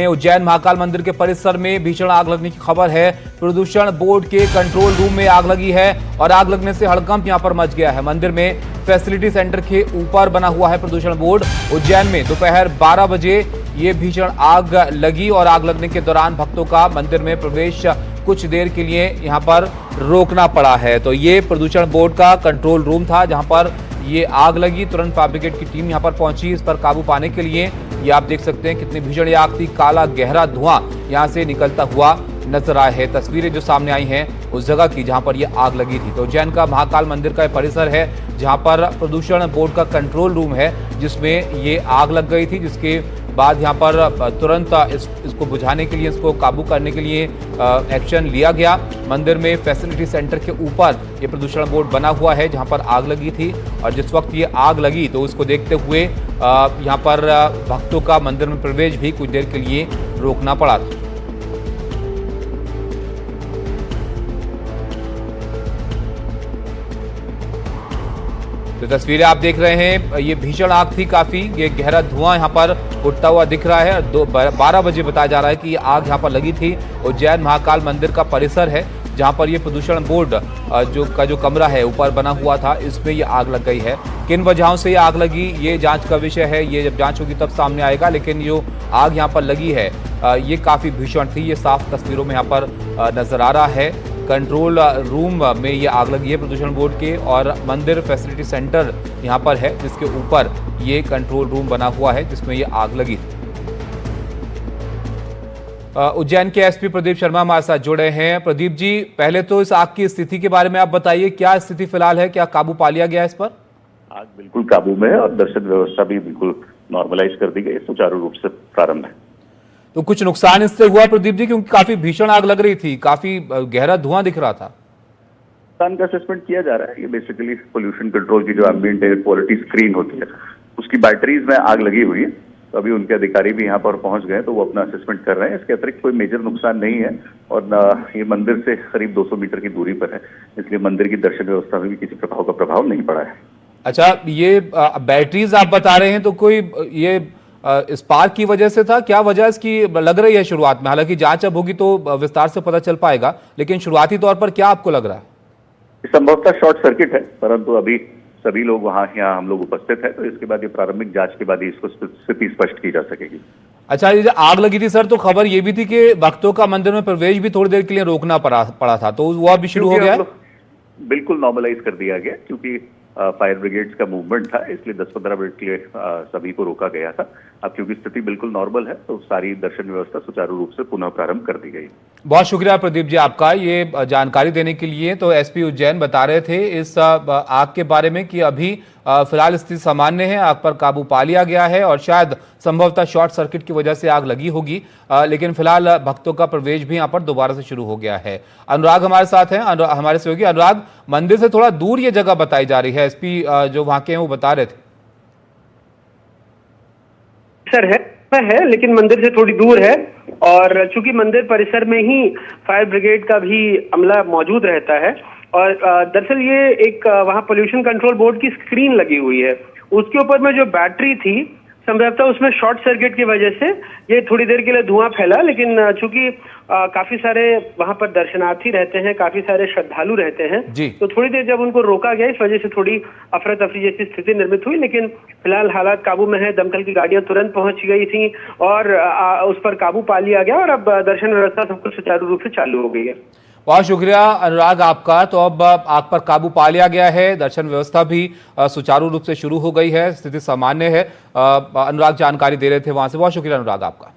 उज्जैन महाकाल मंदिर के परिसर में भीषण आग लगने की खबर है। प्रदूषण बोर्ड के कंट्रोल रूम में आग लगी है और आग लगने से हड़कंप यहां पर मच गया है। मंदिर में फैसिलिटी सेंटर के ऊपर बना हुआ है प्रदूषण बोर्ड। उज्जैन में दोपहर 12 बजे ये भीषण आग लगी और आग लगने के दौरान भक्तों का मंदिर में प्रवेश कुछ देर के लिए यहां पर रोकना पड़ा है। तो ये प्रदूषण बोर्ड का कंट्रोल रूम था जहां पर ये आग लगी। तुरंत फायर ब्रिगेड की टीम यहां पर पहुंची इस पर काबू पाने के लिए। ये आप देख सकते हैं कितनी भीषण ये आग थी। काला गहरा धुआं यहां से निकलता हुआ नजर आया है। तस्वीरें जो सामने आई हैं उस जगह की जहां पर ये आग लगी थी। तो उज्जैन का महाकाल मंदिर का परिसर है जहां पर प्रदूषण बोर्ड का कंट्रोल रूम है जिसमें ये आग लग गई थी, जिसके बाद यहाँ पर तुरंत इसको बुझाने के लिए, इसको काबू करने के लिए एक्शन लिया गया। मंदिर में फैसिलिटी सेंटर के ऊपर ये प्रदूषण बोर्ड बना हुआ है जहाँ पर आग लगी थी और जिस वक्त ये आग लगी तो उसको देखते हुए यहाँ पर भक्तों का मंदिर में प्रवेश भी कुछ देर के लिए रोकना पड़ा था। तो तस्वीरें आप देख रहे हैं, ये भीषण आग थी काफी। ये गहरा धुआं यहाँ पर उठता हुआ दिख रहा है। 12 बजे बताया जा रहा है कि ये आग यहाँ पर लगी थी। उज्जैन महाकाल मंदिर का परिसर है जहाँ पर ये प्रदूषण बोर्ड जो कमरा है ऊपर बना हुआ था, इसमें ये आग लग गई है। किन वजहों से ये आग लगी ये जांच का विषय है, ये जब जांच होगी तब सामने आएगा। लेकिन जो आग यहाँ पर लगी है ये काफी भीषण थी। ये साफ तस्वीरों में यहाँ पर नजर आ रहा है। कंट्रोल रूम में ये आग लगी है प्रदूषण बोर्ड के और मंदिर फैसिलिटी सेंटर यहाँ पर है जिसके ऊपर ये कंट्रोल रूम बना हुआ है जिसमें ये आग लगी थी। उज्जैन के एसपी प्रदीप शर्मा हमारे साथ जुड़े हैं। प्रदीप जी, पहले तो इस आग की स्थिति के बारे में आप बताइए, क्या स्थिति फिलहाल है, क्या काबू पा लिया गया है इस पर? आग बिल्कुल काबू में है और दर्शन व्यवस्था भी बिल्कुल नॉर्मलाइज कर दी गई, सुचारू रूप से प्रारंभ है। तो कुछ नुकसान इससे हुआ प्रदीप जी, क्योंकि काफी भीषण आग लग रही थी, काफी गहरा धुआं दिख रहा था? नुकसान का असेसमेंट किया जा रहा है। ये बेसिकली पोल्यूशन कंट्रोल की जो एम्बिएंट एयर क्वालिटी स्क्रीन होती है उसकी बैटरीज में आग लगी हुई है। तो अभी उनके अधिकारी भी यहाँ पर पहुंच गए तो वो अपना असेसमेंट कर रहे हैं। इसके अतिरिक्त कोई मेजर नुकसान नहीं है और ये मंदिर से करीब 200 मीटर की दूरी पर है, इसलिए मंदिर की दर्शन व्यवस्था में भी किसी प्रकार का प्रभाव नहीं पड़ा है। अच्छा, ये बैटरीज आप बता रहे हैं तो कोई ये स्पार्क की वजह से था, क्या वजह इसकी लग रही है शुरुआत में? हालांकि जांच अब होगी तो विस्तार से पता चल पाएगा, लेकिन शुरुआती तौर पर क्या आपको लग रहा है? संभवतः शॉर्ट सर्किट है, परंतु अभी सभी लोग यहाँ हम लोग उपस्थित हैं तो इसके बाद ये प्रारंभिक जांच के बाद ही इसको स्थिति स्पष्ट की जा सकेगी। अच्छा, ये जो आग लगी थी सर, तो खबर ये भी थी कि भक्तों का मंदिर में प्रवेश भी थोड़ी देर के लिए रोकना पड़ा था, तो वो अभी शुरू हो गया? बिल्कुल नॉर्मलाइज कर दिया गया क्योंकि फायर ब्रिगेड्स का मूवमेंट था, इसलिए 10-15 मिनट के लिए सभी को रोका गया था। अब क्योंकि स्थिति बिल्कुल नॉर्मल है तो सारी दर्शन व्यवस्था सुचारू रूप से पुनः प्रारंभ कर दी गई। बहुत शुक्रिया प्रदीप जी आपका ये जानकारी देने के लिए। तो एसपी उज्जैन बता रहे थे इस आग के बारे में कि अभी फिलहाल स्थिति सामान्य है, आग पर काबू पा लिया गया है और शायद संभवतः शॉर्ट सर्किट की वजह से आग लगी होगी, लेकिन फिलहाल भक्तों का प्रवेश भी यहाँ पर दोबारा से शुरू हो गया है। अनुराग हमारे साथ हैं, हमारे सहयोगी। अनुराग, मंदिर से थोड़ा दूर ये जगह बताई जा रही है, एसपी जो वहां के हैं वो बता रहे थे। सर है लेकिन मंदिर से थोड़ी दूर है और चूंकि मंदिर परिसर में ही फायर ब्रिगेड का भी अमला मौजूद रहता है और दरअसल ये एक वहाँ पोल्यूशन कंट्रोल बोर्ड की स्क्रीन लगी हुई है, उसके ऊपर में जो बैटरी थी संभवतः उसमें शॉर्ट सर्किट की वजह से ये थोड़ी देर के लिए धुआं फैला। लेकिन चूंकि काफी सारे वहां पर दर्शनार्थी रहते हैं, काफी सारे श्रद्धालु रहते हैं, तो थोड़ी देर जब उनको रोका गया इस वजह से थोड़ी अफरा तफरी जैसी स्थिति निर्मित हुई। लेकिन फिलहाल हालात काबू में है, दमकल की गाड़ियां तुरंत पहुंच गई थी और उस पर काबू पा लिया गया और अब दर्शन व्यवस्था सब कुछ सुचारू रूप से चालू हो गई है। बहुत शुक्रिया अनुराग आपका। तो अब आग पर काबू पा लिया गया है, दर्शन व्यवस्था भी सुचारू रूप से शुरू हो गई है, स्थिति सामान्य है। अनुराग जानकारी दे रहे थे वहां से। बहुत शुक्रिया अनुराग आपका।